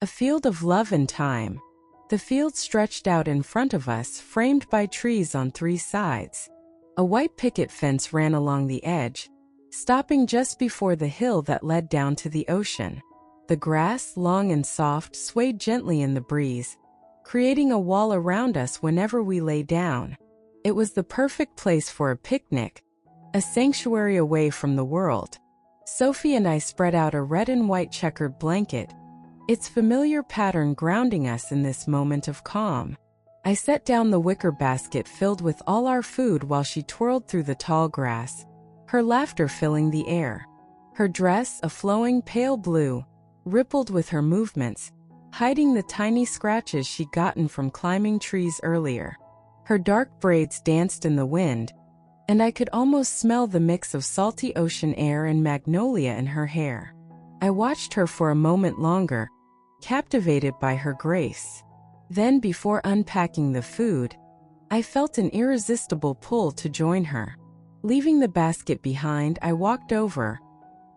A field of love and time. The field stretched out in front of us, framed by trees on three sides. A white picket fence ran along the edge, stopping just before the hill that led down to the ocean. The grass, long and soft, swayed gently in the breeze, creating a wall around us whenever we lay down. It was the perfect place for a picnic, a sanctuary away from the world. Sophie and I spread out a red and white checkered blanket, its familiar pattern grounding us in this moment of calm. I set down the wicker basket filled with all our food while she twirled through the tall grass, her laughter filling the air. Her dress, a flowing pale blue, rippled with her movements, hiding the tiny scratches she'd gotten from climbing trees earlier. Her dark braids danced in the wind, and I could almost smell the mix of salty ocean air and magnolia in her hair. I watched her for a moment longer, captivated by her grace. Then, before unpacking the food, I felt an irresistible pull to join her. Leaving the basket behind, I walked over,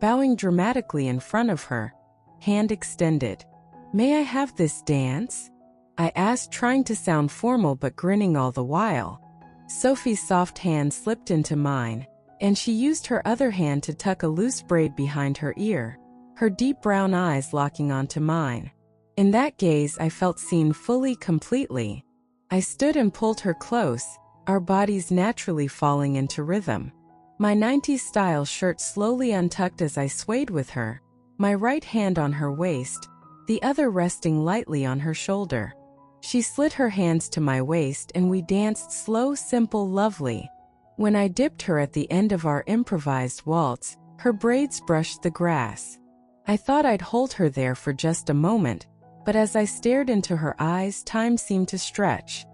bowing dramatically in front of her, hand extended. "May I have this dance?" I asked, trying to sound formal but grinning all the while. Sophie's soft hand slipped into mine, and she used her other hand to tuck a loose braid behind her ear, her deep brown eyes locking onto mine. In that gaze, I felt seen fully, completely. I stood and pulled her close, our bodies naturally falling into rhythm. My 90s style shirt slowly untucked as I swayed with her, my right hand on her waist, the other resting lightly on her shoulder. She slid her hands to my waist and we danced slow, simple, lovely. When I dipped her at the end of our improvised waltz, her braids brushed the grass. I thought I'd hold her there for just a moment, but as I stared into her eyes, time seemed to stretch.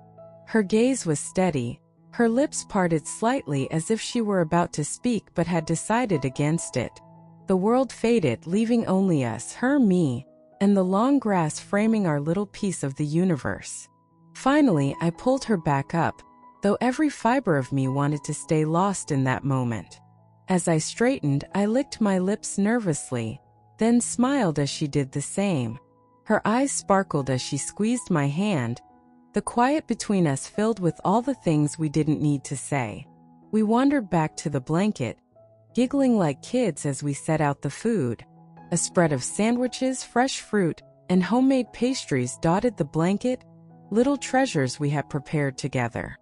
Her gaze was steady, her lips parted slightly as if she were about to speak but had decided against it. The world faded, leaving only us, her, me, and the long grass framing our little piece of the universe. Finally, I pulled her back up, though every fiber of me wanted to stay lost in that moment. As I straightened, I licked my lips nervously, then smiled as she did the same. Her eyes sparkled as she squeezed my hand, the quiet between us filled with all the things we didn't need to say. We wandered back to the blanket, giggling like kids as we set out the food. A spread of sandwiches, fresh fruit, and homemade pastries dotted the blanket, little treasures we had prepared together.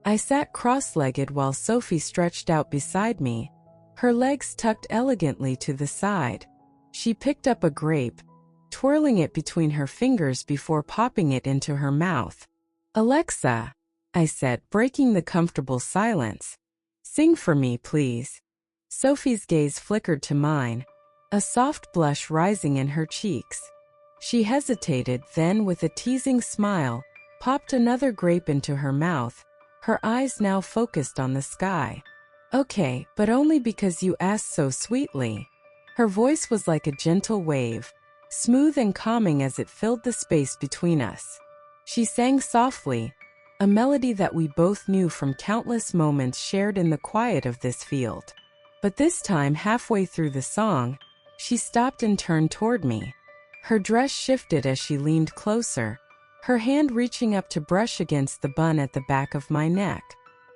I sat cross-legged while Sophie stretched out beside me, her legs tucked elegantly to the side. She picked up a grape, twirling it between her fingers before popping it into her mouth. "Alexa," I said, breaking the comfortable silence. "Sing for me, please." Sophie's gaze flickered to mine, a soft blush rising in her cheeks. She hesitated, then with a teasing smile, popped another grape into her mouth, her eyes now focused on the sky. "Okay, but only because you asked so sweetly." Her voice was like a gentle wave, smooth and calming as it filled the space between us. She sang softly, a melody that we both knew from countless moments shared in the quiet of this field. But this time, halfway through the song, she stopped and turned toward me. Her dress shifted as she leaned closer, her hand reaching up to brush against the bun at the back of my neck.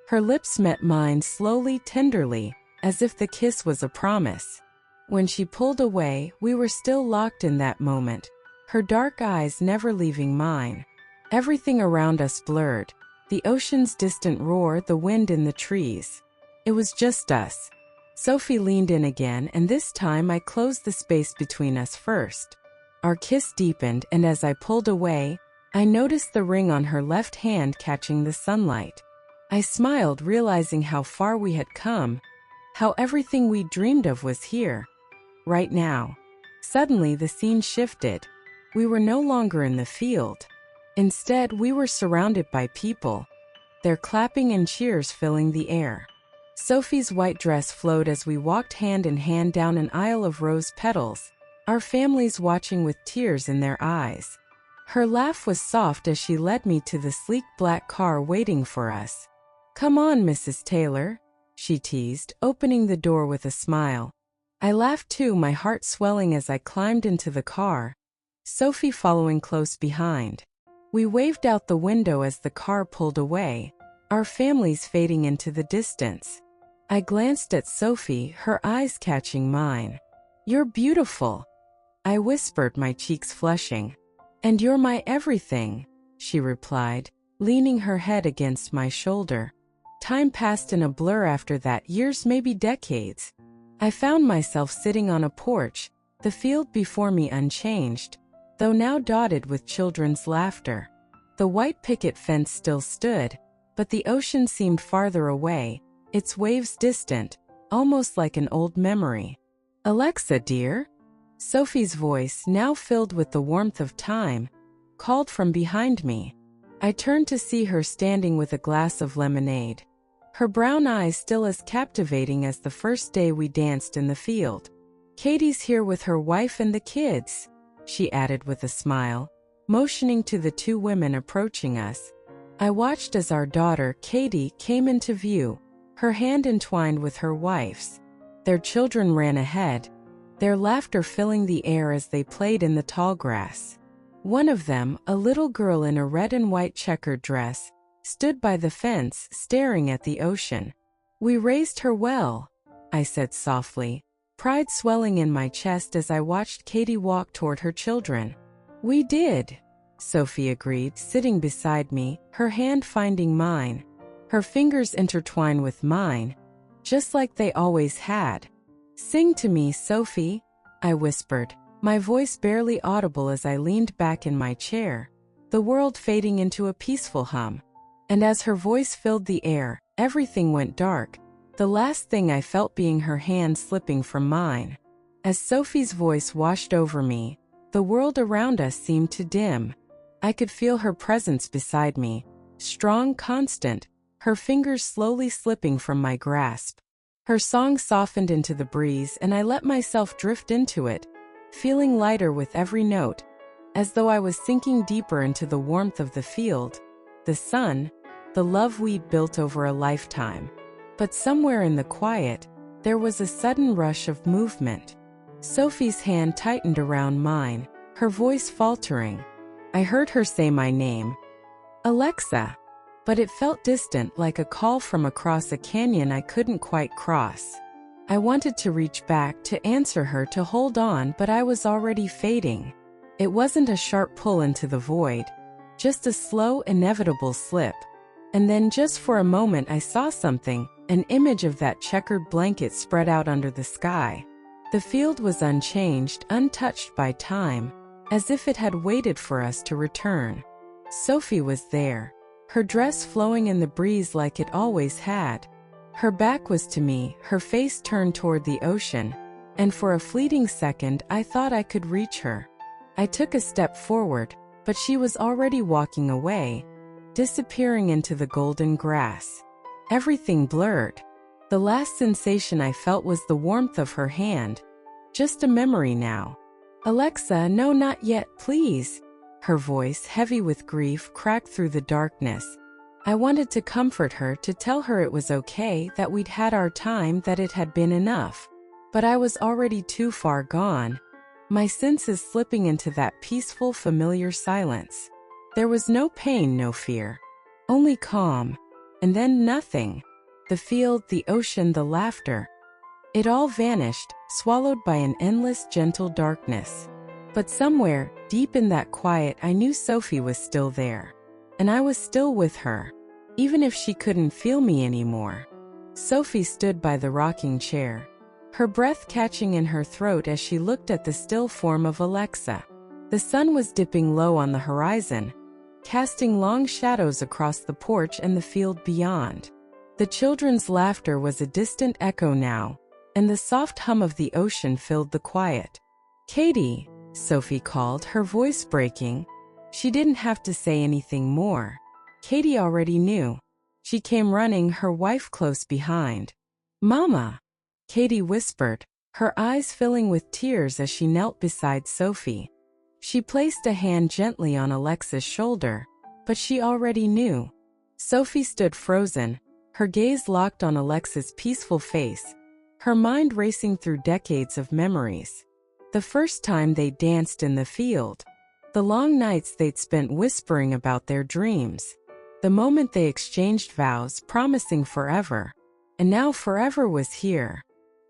Her lips met mine slowly, tenderly, as if the kiss was a promise. When she pulled away, we were still locked in that moment, her dark eyes never leaving mine. Everything around us blurred, the ocean's distant roar, the wind in the trees. It was just us. Sophie leaned in again, and this time I closed the space between us first. Our kiss deepened, and as I pulled away, I noticed the ring on her left hand catching the sunlight. I smiled, realizing how far we had come, how everything we dreamed of was here, right now. Suddenly, the scene shifted. We were no longer in the field. Instead, we were surrounded by people, their clapping and cheers filling the air. Sophie's white dress flowed as we walked hand in hand down an aisle of rose petals, our families watching with tears in their eyes. Her laugh was soft as she led me to the sleek black car waiting for us. "Come on, Mrs. Taylor," she teased, opening the door with a smile. I laughed too, my heart swelling as I climbed into the car, Sophie following close behind. We waved out the window as the car pulled away, our families fading into the distance. I glanced at Sophie, her eyes catching mine. "You're beautiful," I whispered, my cheeks flushing. "And you're my everything," she replied, leaning her head against my shoulder. Time passed in a blur after that, years, maybe decades. I found myself sitting on a porch, the field before me unchanged, though now dotted with children's laughter. The white picket fence still stood, but the ocean seemed farther away, its waves distant, almost like an old memory. "Alexa, dear?" Sophie's voice, now filled with the warmth of time, called from behind me. I turned to see her standing with a glass of lemonade, her brown eyes still as captivating as the first day we danced in the field. "Katie's here with her wife and the kids," she added with a smile, motioning to the two women approaching us. I watched as our daughter, Katie, came into view, her hand entwined with her wife's. Their children ran ahead, their laughter filling the air as they played in the tall grass. One of them, a little girl in a red and white checkered dress, stood by the fence, staring at the ocean. "We raised her well," I said softly, pride swelling in my chest as I watched Katie walk toward her children. "We did," Sophie agreed, sitting beside me, her hand finding mine, her fingers intertwined with mine, just like they always had. "Sing to me, Sophie," I whispered, my voice barely audible as I leaned back in my chair, the world fading into a peaceful hum. And as her voice filled the air, everything went dark, the last thing I felt being her hand slipping from mine. As Sophie's voice washed over me, the world around us seemed to dim. I could feel her presence beside me, strong, constant, her fingers slowly slipping from my grasp. Her song softened into the breeze and I let myself drift into it, feeling lighter with every note, as though I was sinking deeper into the warmth of the field, the sun, the love we'd built over a lifetime. But somewhere in the quiet, there was a sudden rush of movement. Sophie's hand tightened around mine, her voice faltering. I heard her say my name, "Alexa," but it felt distant, like a call from across a canyon I couldn't quite cross. I wanted to reach back, to answer her, to hold on, but I was already fading. It wasn't a sharp pull into the void, just a slow, inevitable slip. And then just for a moment I saw something, an image of that checkered blanket spread out under the sky. The field was unchanged, untouched by time, as if it had waited for us to return. Sophie was there, her dress flowing in the breeze like it always had. Her back was to me, her face turned toward the ocean, and for a fleeting second I thought I could reach her. I took a step forward, but she was already walking away, disappearing into the golden grass. Everything blurred. The last sensation I felt was the warmth of her hand, just a memory now. "Alexa, no, not yet, please." Her voice, heavy with grief, cracked through the darkness. I wanted to comfort her, to tell her it was okay, that we'd had our time, that it had been enough. But I was already too far gone, my senses slipping into that peaceful, familiar silence. There was no pain, no fear, only calm, and then nothing. The field, the ocean, the laughter. It all vanished, swallowed by an endless, gentle darkness. But somewhere, deep in that quiet, I knew Sophie was still there. And I was still with her, even if she couldn't feel me anymore. Sophie stood by the rocking chair, her breath catching in her throat as she looked at the still form of Alexa. The sun was dipping low on the horizon, casting long shadows across the porch and the field beyond. The children's laughter was a distant echo now, and the soft hum of the ocean filled the quiet. "Katie," Sophie called, her voice breaking. She didn't have to say anything more. Katie already knew. She came running, her wife close behind. "Mama," Katie whispered, her eyes filling with tears as she knelt beside Sophie. She placed a hand gently on Alexa's shoulder, but she already knew. Sophie stood frozen, her gaze locked on Alexa's peaceful face, her mind racing through decades of memories. The first time they danced in the field, The long nights they'd spent whispering about their dreams. The moment they exchanged vows, promising forever. And now forever was here.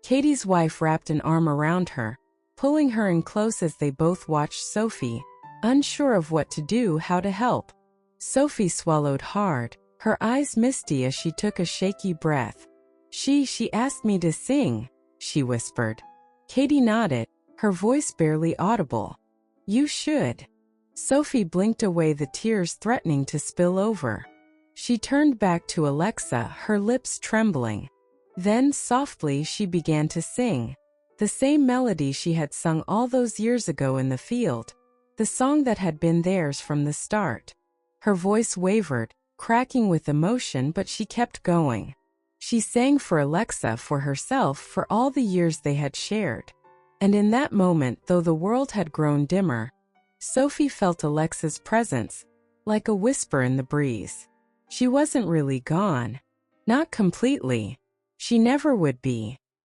Katie's wife wrapped an arm around her, pulling her in close as they both watched Sophie, unsure of what to do, how to help. Sophie swallowed hard, her eyes misty as she took a shaky breath. She asked me to sing, she whispered. Katie nodded, her voice barely audible. You should. Sophie blinked away, the tears threatening to spill over. She turned back to Alexa, her lips trembling. Then, softly, she began to sing. The same melody she had sung all those years ago in the field. The song that had been theirs from the start. Her voice wavered, cracking with emotion, but she kept going. She sang for Alexa, for herself, for all the years they had shared. And in that moment, though the world had grown dimmer, Sophie felt Alexa's presence, like a whisper in the breeze. She wasn't really gone. Not completely. She never would be.